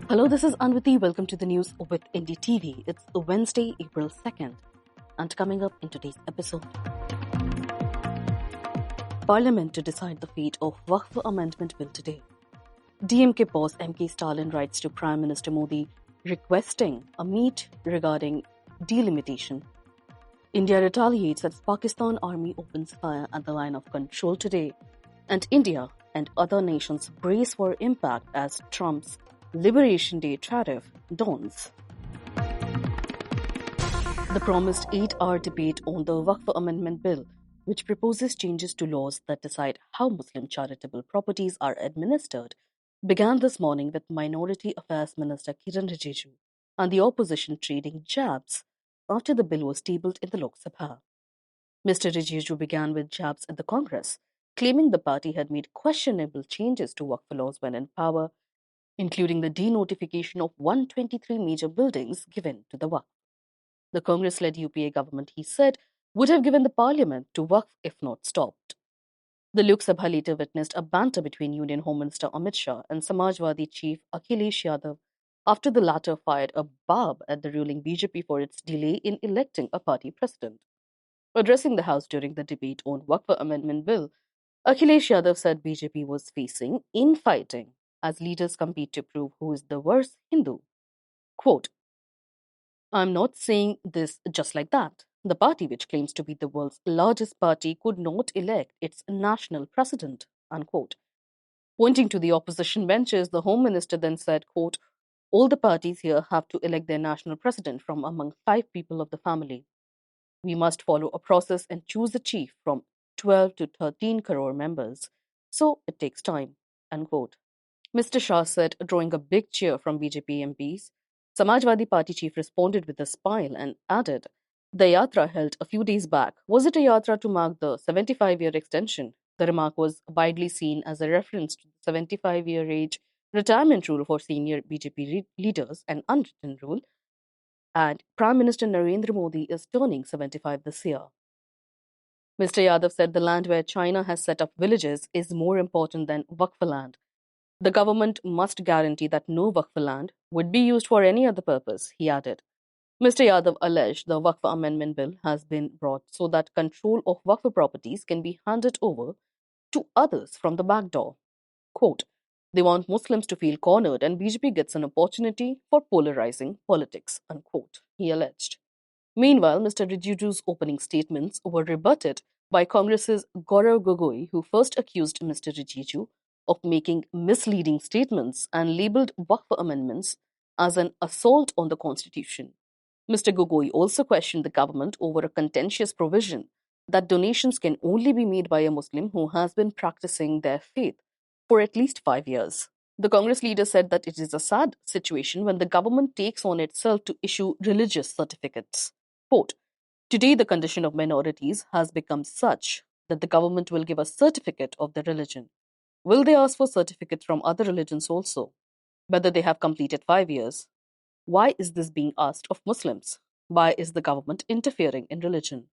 Hello, this is Anvati. Welcome to the news with NDTV. It's Wednesday, April 2nd. And coming up in today's episode, Parliament to decide the fate of Waqf Amendment bill today. DMK boss MK Stalin writes to Prime Minister Modi requesting a meet regarding delimitation. India retaliates as Pakistan army opens fire at the line of control today. And India and other nations brace for impact as Trump's Liberation Day tariff dawns. The promised 8-hour debate on the Waqf Amendment bill, which proposes changes to laws that decide how Muslim charitable properties are administered, began this morning with Minority Affairs Minister Kiran Rijiju and the opposition trading jabs after the bill was tabled in the Lok Sabha. Mr. Rijiju began with jabs at the Congress, claiming the party had made questionable changes to Waqf laws when in power, including the denotification of 123 major buildings given to the Waqf. The Congress-led UPA government, he said, would have given the parliament to Waqf if not stopped. The Lok Sabha later witnessed a banter between Union Home Minister Amit Shah and Samajwadi chief Akhilesh Yadav after the latter fired a barb at the ruling BJP for its delay in electing a party president. Addressing the House during the debate on Waqf Amendment bill, Akhilesh Yadav said BJP was facing infighting as leaders compete to prove who is the worst Hindu. Quote, I'm not saying this just like that. The party, which claims to be the world's largest party, could not elect its national president, unquote. Pointing to the opposition benches, the Home Minister then said, quote, all the parties here have to elect their national president from among 5 people of the family. We must follow a process and choose a chief from 12 to 13 crore members. So it takes time, unquote. Mr. Shah said, drawing a big cheer from BJP MPs. Samajwadi Party chief responded with a smile and added, the yatra held a few days back. Was it a yatra to mark the 75-year extension? The remark was widely seen as a reference to the 75-year age retirement rule for senior BJP leaders, an unwritten rule, and Prime Minister Narendra Modi is turning 75 this year. Mr. Yadav said the land where China has set up villages is more important than Waqf land. The government must guarantee that no Waqf land would be used for any other purpose, he added. Mr. Yadav alleged the Waqf Amendment bill has been brought so that control of Waqf properties can be handed over to others from the back door. Quote, they want Muslims to feel cornered and BJP gets an opportunity for polarizing politics, unquote, he alleged. Meanwhile, Mr. Rijiju's opening statements were rebutted by Congress's Gaurav Gogoi, who first accused Mr. Rijiju of making misleading statements and labelled Waqf amendments as an assault on the constitution. Mr. Gogoi also questioned the government over a contentious provision that donations can only be made by a Muslim who has been practicing their faith for at least 5 years. The Congress leader said that it is a sad situation when the government takes on itself to issue religious certificates. Quote, today the condition of minorities has become such that the government will give a certificate of their religion. Will they ask for certificates from other religions also? Whether they have completed 5 years? Why is this being asked of Muslims? Why is the government interfering in religion?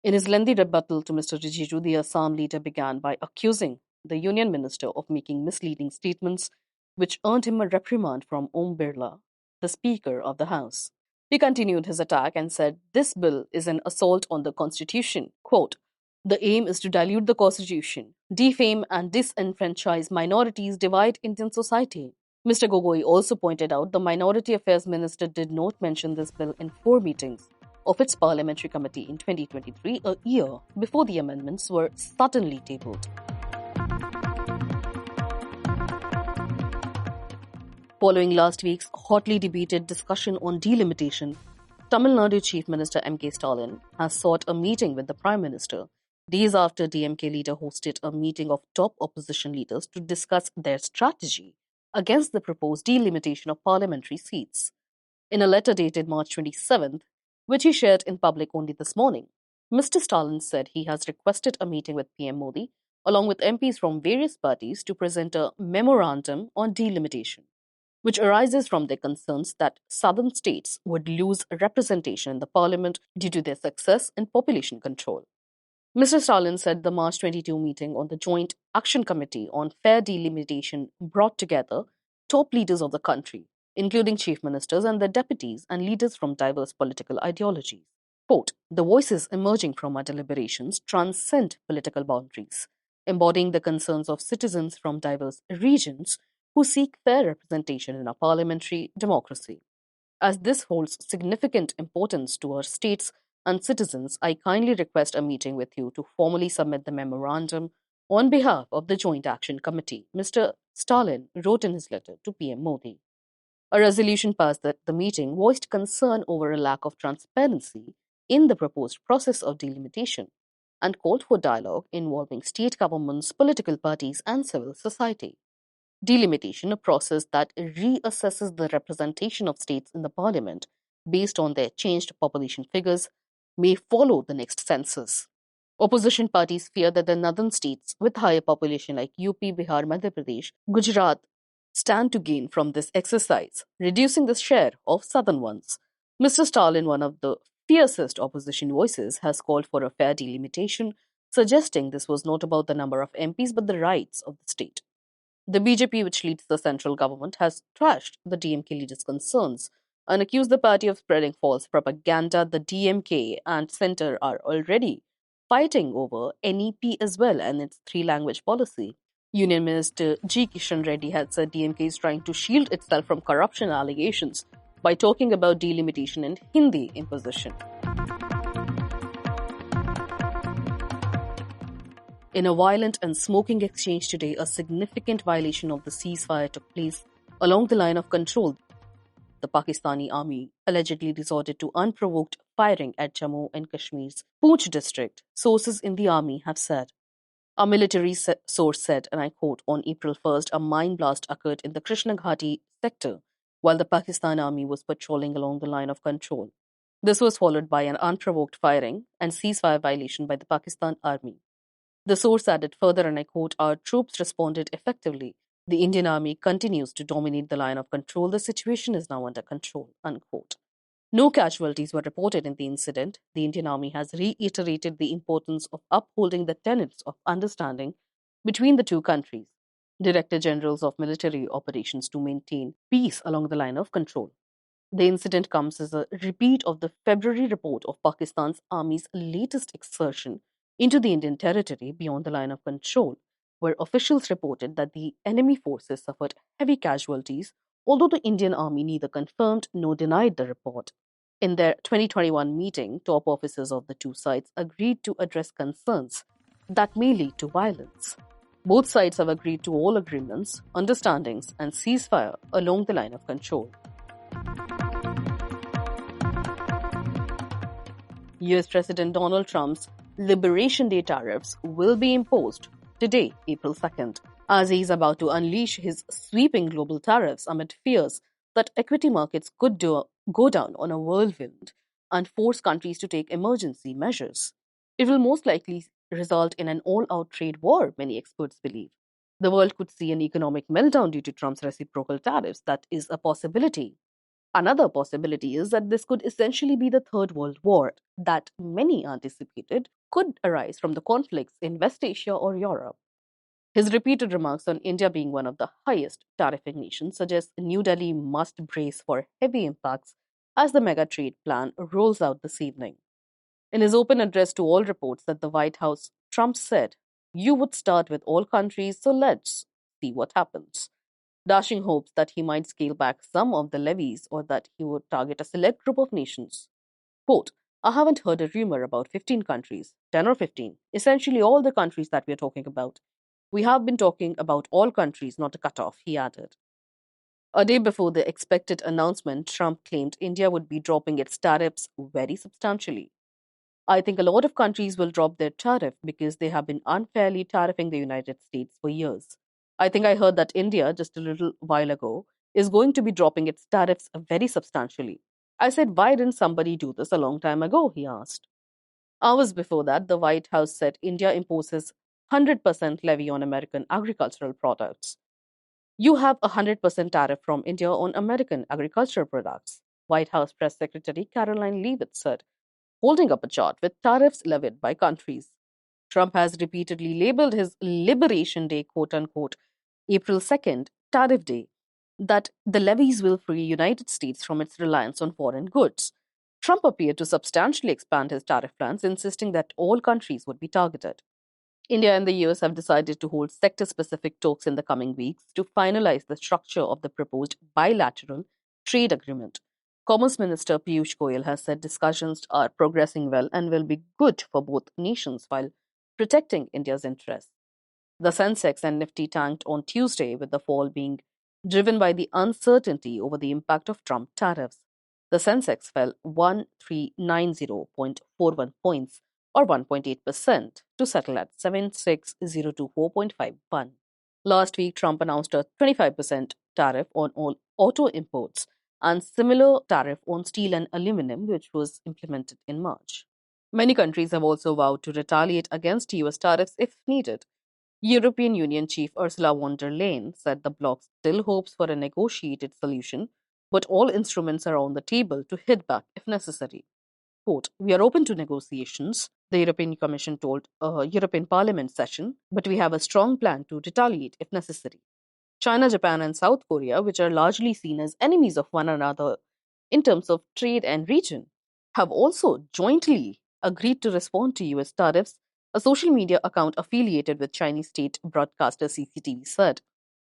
In his lengthy rebuttal to Mr. Rijiju, the Assam leader began by accusing the union minister of making misleading statements, which earned him a reprimand from Om Birla, the Speaker of the House. He continued his attack and said, this bill is an assault on the constitution. Quote, the aim is to dilute the constitution, defame and disenfranchise minorities, divide Indian society. Mr. Gogoi also pointed out the Minority Affairs Minister did not mention this bill in 4 meetings of its parliamentary committee in 2023, a year before the amendments were suddenly tabled. Following last week's hotly debated discussion on delimitation, Tamil Nadu Chief Minister MK Stalin has sought a meeting with the Prime Minister days after DMK leader hosted a meeting of top opposition leaders to discuss their strategy against the proposed delimitation of parliamentary seats. In a letter dated March 27th, which he shared in public only this morning, Mr. Stalin said he has requested a meeting with PM Modi along with MPs from various parties to present a memorandum on delimitation, which arises from their concerns that southern states would lose representation in the parliament due to their success in population control. Mr. Stalin said the March 22 meeting on the Joint Action Committee on Fair Delimitation brought together top leaders of the country, including chief ministers and their deputies and leaders from diverse political ideologies. Quote, the voices emerging from our deliberations transcend political boundaries, embodying the concerns of citizens from diverse regions who seek fair representation in our parliamentary democracy. As this holds significant importance to our states and citizens, I kindly request a meeting with you to formally submit the memorandum on behalf of the Joint Action Committee, Mr. Stalin wrote in his letter to PM Modi. A resolution passed at the meeting voiced concern over a lack of transparency in the proposed process of delimitation and called for dialogue involving state governments, political parties, and civil society. Delimitation, a process that reassesses the representation of states in the parliament based on their changed population figures, may follow the next census. Opposition parties fear that the northern states with higher population like UP, Bihar, Madhya Pradesh, Gujarat stand to gain from this exercise, reducing the share of southern ones. Mr. Stalin, one of the fiercest opposition voices, has called for a fair delimitation, suggesting this was not about the number of MPs but the rights of the state. The BJP, which leads the central government, has trashed the DMK leader's concerns and accused the party of spreading false propaganda. The DMK and centre are already fighting over NEP as well and its three-language policy. Union Minister G. Kishan Reddy had said DMK is trying to shield itself from corruption allegations by talking about delimitation and Hindi imposition. In a violent and smoking exchange today, a significant violation of the ceasefire took place along the line of control. The Pakistani army allegedly resorted to unprovoked firing at Jammu and Kashmir's Poonch district, sources in the army have said. A military source said, and I quote, on April 1st, a mine blast occurred in the Krishna Ghati sector while the Pakistan army was patrolling along the line of control. This was followed by an unprovoked firing and ceasefire violation by the Pakistan army. The source added further, and I quote, our troops responded effectively. The Indian army continues to dominate the line of control. The situation is now under control, unquote. No casualties were reported in the incident. The Indian army has reiterated the importance of upholding the tenets of understanding between the two countries. Director Generals of Military Operations to maintain peace along the line of control. The incident comes as a repeat of the February report of Pakistan's army's latest excursion into the Indian territory beyond the line of control, where officials reported that the enemy forces suffered heavy casualties, although the Indian army neither confirmed nor denied the report. In their 2021 meeting, top officers of the two sides agreed to address concerns that may lead to violence. Both sides have agreed to all agreements, understandings, and ceasefire along the line of control. US President Donald Trump's Liberation Day tariffs will be imposed today, April 2nd, as he is about to unleash his sweeping global tariffs amid fears that equity markets could go down on a whirlwind and force countries to take emergency measures. It will most likely result in an all-out trade war, many experts believe. The world could see an economic meltdown due to Trump's reciprocal tariffs. That is a possibility. Another possibility is that this could essentially be the Third World War that many anticipated could arise from the conflicts in West Asia or Europe. His repeated remarks on India being one of the highest tariffing nations suggest New Delhi must brace for heavy impacts as the mega trade plan rolls out this evening. In his open address to all reports at the White House, Trump said, "You would start with all countries, so let's see what happens," dashing hopes that he might scale back some of the levies or that he would target a select group of nations. Quote, I haven't heard a rumor about 15 countries, 10 or 15, essentially all the countries that we are talking about. We have been talking about all countries, not a cutoff, he added. A day before the expected announcement, Trump claimed India would be dropping its tariffs very substantially. I think a lot of countries will drop their tariff because they have been unfairly tariffing the United States for years. I think I heard that India, just a little while ago, is going to be dropping its tariffs very substantially. I said, why didn't somebody do this a long time ago? He asked. Hours before that, the White House said India imposes 100% levy on American agricultural products. You have a 100% tariff from India on American agricultural products, White House Press Secretary Caroline Leavitt said, holding up a chart with tariffs levied by countries. Trump has repeatedly labeled his Liberation Day, quote unquote, April 2nd, Tariff Day, that the levies will free United States from its reliance on foreign goods. Trump appeared to substantially expand his tariff plans, insisting that all countries would be targeted. India and the US have decided to hold sector specific talks in the coming weeks to finalize the structure of the proposed bilateral trade agreement. Commerce Minister Piyush Goyal has said discussions are progressing well and will be good for both nations while protecting India's interests. The Sensex and Nifty tanked on Tuesday, with the fall being driven by the uncertainty over the impact of Trump tariffs. The Sensex fell 1390.41 points, or 1.8%, to settle at 76024.51. Last week, Trump announced a 25% tariff on all auto imports and similar tariff on steel and aluminum, which was implemented in March. Many countries have also vowed to retaliate against US tariffs if needed. European Union Chief Ursula von der Leyen said the bloc still hopes for a negotiated solution, but all instruments are on the table to hit back if necessary. Quote, "We are open to negotiations," the European Commission told a European Parliament session, "but we have a strong plan to retaliate if necessary." China, Japan, and South Korea, which are largely seen as enemies of one another in terms of trade and region, have also jointly agreed to respond to US tariffs, a social media account affiliated with Chinese state broadcaster CCTV said.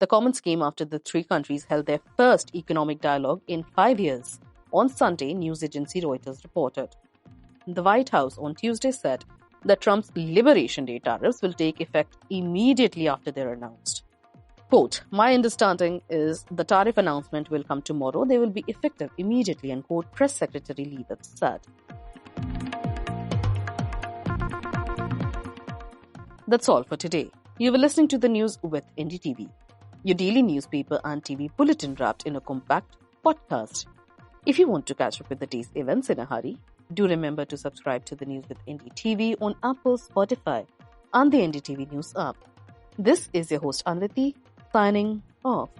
The comments came after the three countries held their first economic dialogue in 5 years. On Sunday, news agency Reuters reported. The White House on Tuesday said that Trump's Liberation Day tariffs will take effect immediately after they're announced. Quote, "My understanding is the tariff announcement will come tomorrow. They will be effective immediately," and quote, Press Secretary Yadav said. That's all for today. You were listening to the news with NDTV, your daily newspaper and TV bulletin wrapped in a compact podcast. If you want to catch up with the day's events in a hurry, do remember to subscribe to the News with NDTV on Apple, Spotify, and the NDTV News app. This is your host Anriti, signing off.